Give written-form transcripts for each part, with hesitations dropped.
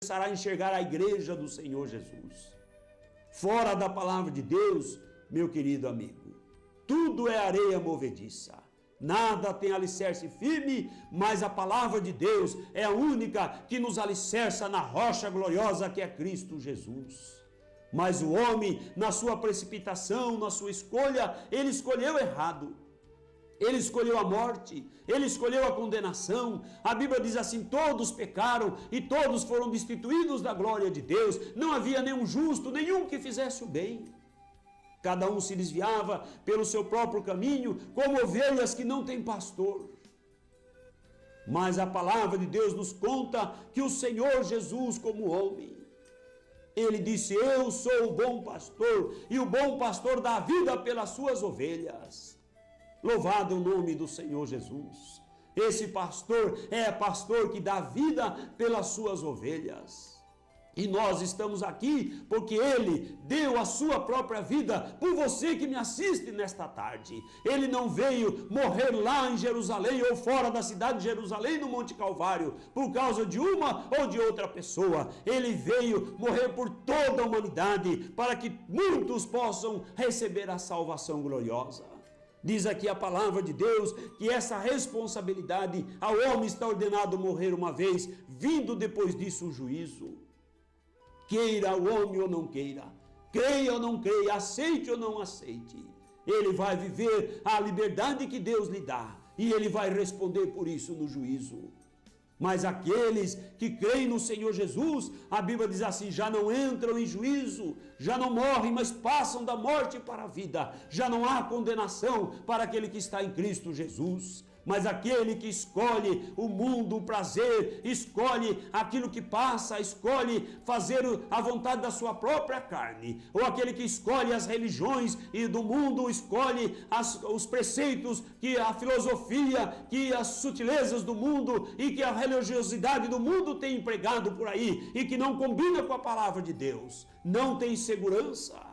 começará a enxergar a igreja do Senhor Jesus. Fora da palavra de Deus, meu querido amigo, tudo é areia movediça. Nada tem alicerce firme, mas a palavra de Deus é a única que nos alicerça na rocha gloriosa que é Cristo Jesus. Mas o homem, na sua precipitação, na sua escolha, ele escolheu errado. Ele escolheu a morte, ele escolheu a condenação. A Bíblia diz assim: todos pecaram e todos foram destituídos da glória de Deus. Não havia nenhum justo, nenhum que fizesse o bem. Cada um se desviava pelo seu próprio caminho, como ovelhas que não têm pastor. Mas a palavra de Deus nos conta que o Senhor Jesus, como homem, ele disse: eu sou o bom pastor, e o bom pastor dá vida pelas suas ovelhas. Louvado o nome do Senhor Jesus. Esse pastor é pastor que dá vida pelas suas ovelhas. E nós estamos aqui porque ele deu a sua própria vida por você que me assiste nesta tarde. Ele não veio morrer lá em Jerusalém ou fora da cidade de Jerusalém, no Monte Calvário, por causa de uma ou de outra pessoa. Ele veio morrer por toda a humanidade para que muitos possam receber a salvação gloriosa. Diz aqui a palavra de Deus que essa responsabilidade ao homem está ordenado morrer uma vez, vindo depois disso o juízo. Queira o homem ou não queira, creia ou não creia, aceite ou não aceite, ele vai viver a liberdade que Deus lhe dá e ele vai responder por isso no juízo. Mas aqueles que creem no Senhor Jesus, a Bíblia diz assim, já não entram em juízo, já não morrem, mas passam da morte para a vida. Já não há condenação para aquele que está em Cristo Jesus. Mas aquele que escolhe o mundo, o prazer, escolhe aquilo que passa, escolhe fazer a vontade da sua própria carne, ou aquele que escolhe as religiões e do mundo, escolhe os preceitos, que a filosofia, que as sutilezas do mundo e que a religiosidade do mundo tem empregado por aí e que não combina com a palavra de Deus, não tem segurança.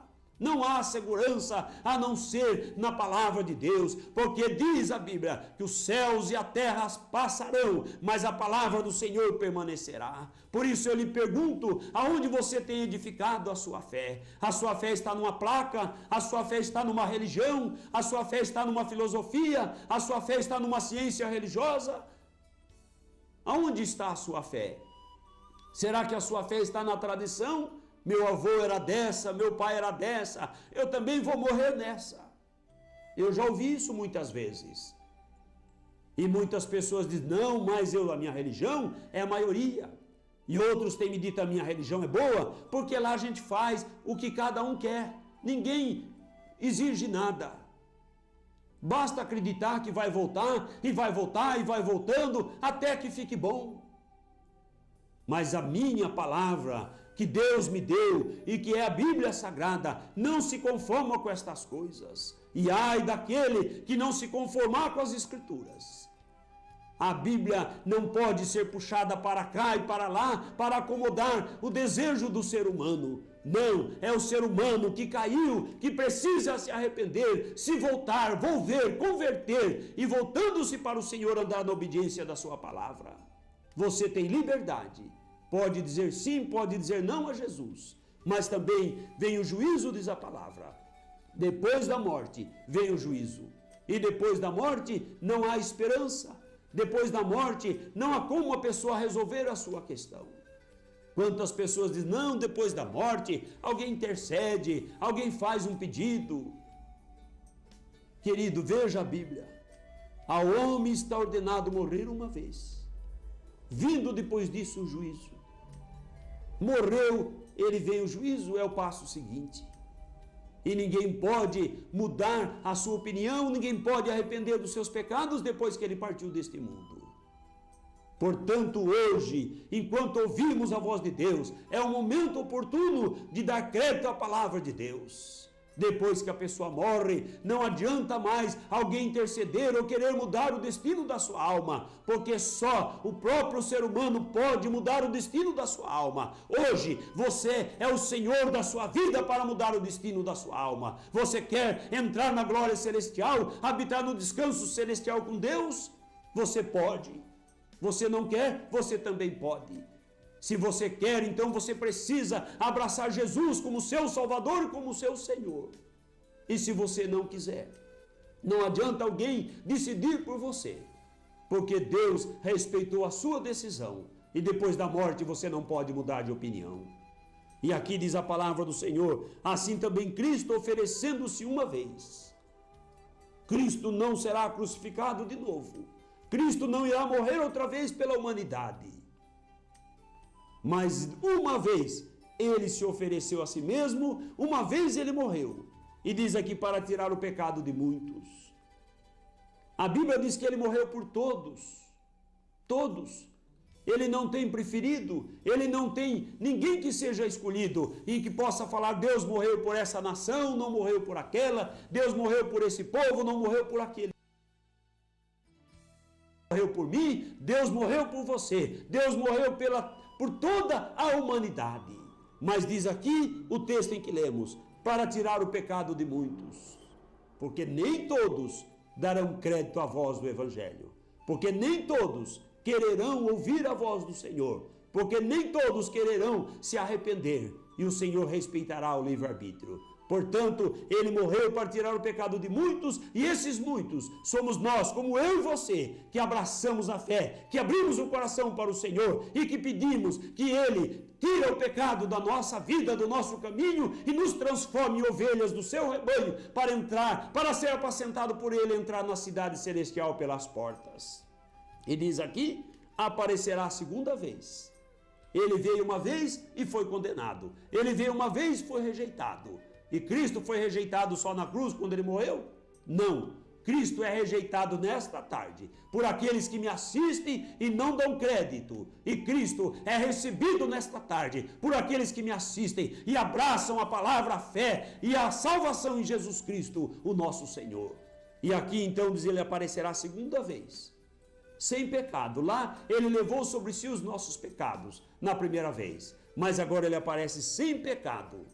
Não há segurança a não ser na palavra de Deus, porque diz a Bíblia que os céus e a terra passarão, mas a palavra do Senhor permanecerá. Por isso eu lhe pergunto, aonde você tem edificado a sua fé? A sua fé está numa placa? A sua fé está numa religião? A sua fé está numa filosofia? A sua fé está numa ciência religiosa? Aonde está a sua fé? Será que a sua fé está na tradição? Meu avô era dessa, meu pai era dessa, eu também vou morrer nessa. Eu já ouvi isso muitas vezes. E muitas pessoas dizem, não, mas a minha religião é a maioria. E outros têm me dito, a minha religião é boa, porque lá a gente faz o que cada um quer. Ninguém exige nada. Basta acreditar que vai voltar, e vai voltar, e vai voltando, até que fique bom. Mas a minha palavra, que Deus me deu e que é a Bíblia Sagrada, não se conforma com estas coisas. E ai daquele que não se conformar com as Escrituras. A Bíblia não pode ser puxada para cá e para lá para acomodar o desejo do ser humano. Não, é o ser humano que caiu, que precisa se arrepender, se voltar, volver, converter e voltando-se para o Senhor andar na obediência da sua palavra. Você tem liberdade. Pode dizer sim, pode dizer não a Jesus, mas também vem o juízo, diz a palavra. Depois da morte vem o juízo, e depois da morte não há esperança. Depois da morte não há como a pessoa resolver a sua questão. Quantas pessoas dizem, não, depois da morte alguém intercede, alguém faz um pedido. Querido, veja a Bíblia. Ao homem está ordenado morrer uma vez, vindo depois disso o juízo. Morreu, ele vem o juízo, é o passo seguinte. E ninguém pode mudar a sua opinião, ninguém pode arrepender dos seus pecados depois que ele partiu deste mundo. Portanto, hoje, enquanto ouvimos a voz de Deus, é o momento oportuno de dar crédito à palavra de Deus. Depois que a pessoa morre, não adianta mais alguém interceder ou querer mudar o destino da sua alma, porque só o próprio ser humano pode mudar o destino da sua alma. Hoje, você é o Senhor da sua vida para mudar o destino da sua alma. Você quer entrar na glória celestial, habitar no descanso celestial com Deus? Você pode. Você não quer? Você também pode. Se você quer, então você precisa abraçar Jesus como seu Salvador e como seu Senhor. E se você não quiser, não adianta alguém decidir por você, porque Deus respeitou a sua decisão e depois da morte você não pode mudar de opinião. E aqui diz a palavra do Senhor, assim também Cristo oferecendo-se uma vez. Cristo não será crucificado de novo. Cristo não irá morrer outra vez pela humanidade. Mas uma vez ele se ofereceu a si mesmo, uma vez ele morreu. E diz aqui para tirar o pecado de muitos. A Bíblia diz que ele morreu por todos. Todos. Ele não tem preferido, ele não tem ninguém que seja escolhido e que possa falar, Deus morreu por essa nação, não morreu por aquela, Deus morreu por esse povo, não morreu por aquele. Morreu por mim, Deus morreu por você, Deus morreu por toda a humanidade. Mas diz aqui o texto em que lemos, para tirar o pecado de muitos, porque nem todos darão crédito à voz do Evangelho, porque nem todos quererão ouvir a voz do Senhor, porque nem todos quererão se arrepender, e o Senhor respeitará o livre-arbítrio. Portanto, ele morreu para tirar o pecado de muitos, e esses muitos somos nós, como eu e você, que abraçamos a fé, que abrimos o coração para o Senhor e que pedimos que ele tire o pecado da nossa vida, do nosso caminho e nos transforme em ovelhas do seu rebanho para entrar, para ser apacentado por ele, entrar na cidade celestial pelas portas. E diz aqui, aparecerá a segunda vez. Ele veio uma vez e foi condenado. Ele veio uma vez e foi rejeitado. E Cristo foi rejeitado só na cruz quando ele morreu? Não. Cristo é rejeitado nesta tarde por aqueles que me assistem e não dão crédito. E Cristo é recebido nesta tarde por aqueles que me assistem e abraçam a palavra, a fé e a salvação em Jesus Cristo, o nosso Senhor. E aqui então diz, ele aparecerá a segunda vez, sem pecado. Lá ele levou sobre si os nossos pecados na primeira vez, mas agora ele aparece sem pecado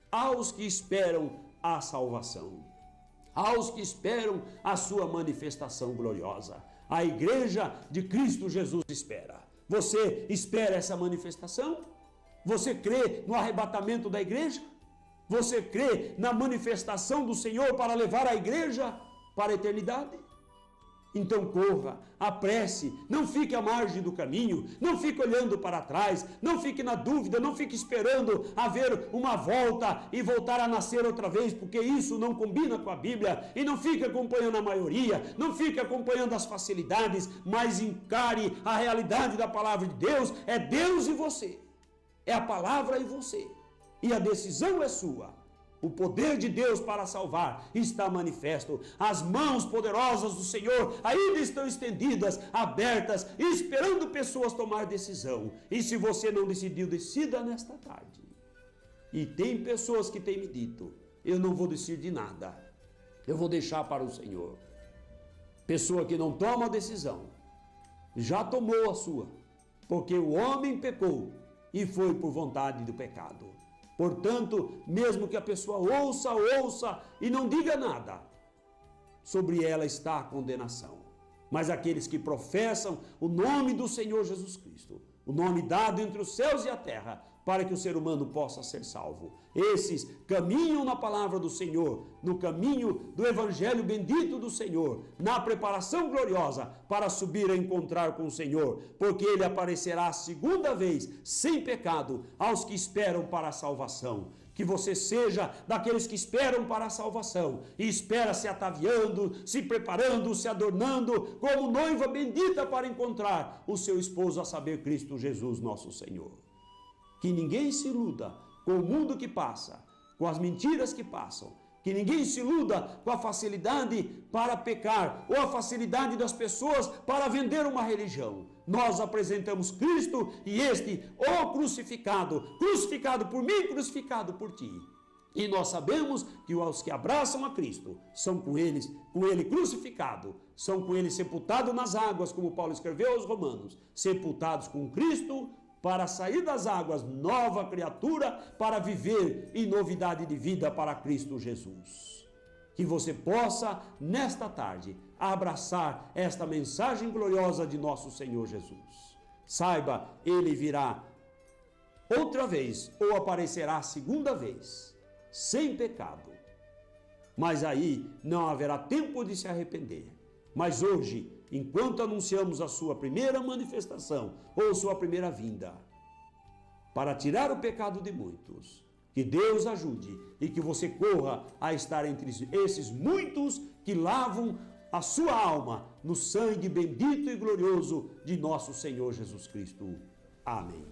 aos que esperam a salvação, aos que esperam a sua manifestação gloriosa. A igreja de Cristo Jesus espera. Você espera essa manifestação? Você crê no arrebatamento da igreja? Você crê na manifestação do Senhor para levar a igreja para a eternidade? Então corra, apresse, não fique à margem do caminho, não fique olhando para trás, não fique na dúvida, não fique esperando haver uma volta e voltar a nascer outra vez, porque isso não combina com a Bíblia, e não fique acompanhando a maioria, não fique acompanhando as facilidades, mas encare a realidade da palavra de Deus. É Deus e você, é a palavra e você, e a decisão é sua. O poder de Deus para salvar está manifesto. As mãos poderosas do Senhor ainda estão estendidas, abertas, esperando pessoas tomar decisão. E se você não decidiu, decida nesta tarde. E tem pessoas que têm me dito, eu não vou decidir nada, eu vou deixar para o Senhor. Pessoa que não toma a decisão, já tomou a sua, porque o homem pecou e foi por vontade do pecado. Portanto, mesmo que a pessoa ouça e não diga nada, sobre ela está a condenação. Mas aqueles que professam o nome do Senhor Jesus Cristo, o nome dado entre os céus e a terra, para que o ser humano possa ser salvo, esses caminham na palavra do Senhor, no caminho do evangelho bendito do Senhor, na preparação gloriosa para subir a encontrar com o Senhor, porque ele aparecerá a segunda vez sem pecado aos que esperam para a salvação. Que você seja daqueles que esperam para a salvação e espera se ataviando, se preparando, se adornando como noiva bendita para encontrar o seu esposo, a saber, Cristo Jesus nosso Senhor. Que ninguém se iluda com o mundo que passa, com as mentiras que passam. Que ninguém se iluda com a facilidade para pecar ou a facilidade das pessoas para vender uma religião. Nós apresentamos Cristo e este, o crucificado, crucificado por mim, crucificado por ti. E nós sabemos que os que abraçam a Cristo são com ele crucificado, são com ele sepultados nas águas, como Paulo escreveu aos Romanos, sepultados com Cristo, para sair das águas, nova criatura, para viver em novidade de vida para Cristo Jesus. Que você possa, nesta tarde, abraçar esta mensagem gloriosa de nosso Senhor Jesus. Saiba, ele virá outra vez, ou aparecerá a segunda vez, sem pecado. Mas aí não haverá tempo de se arrepender. Mas hoje, enquanto anunciamos a sua primeira manifestação, ou sua primeira vinda, para tirar o pecado de muitos, que Deus ajude e que você corra a estar entre esses muitos que lavam a sua alma no sangue bendito e glorioso de nosso Senhor Jesus Cristo. Amém.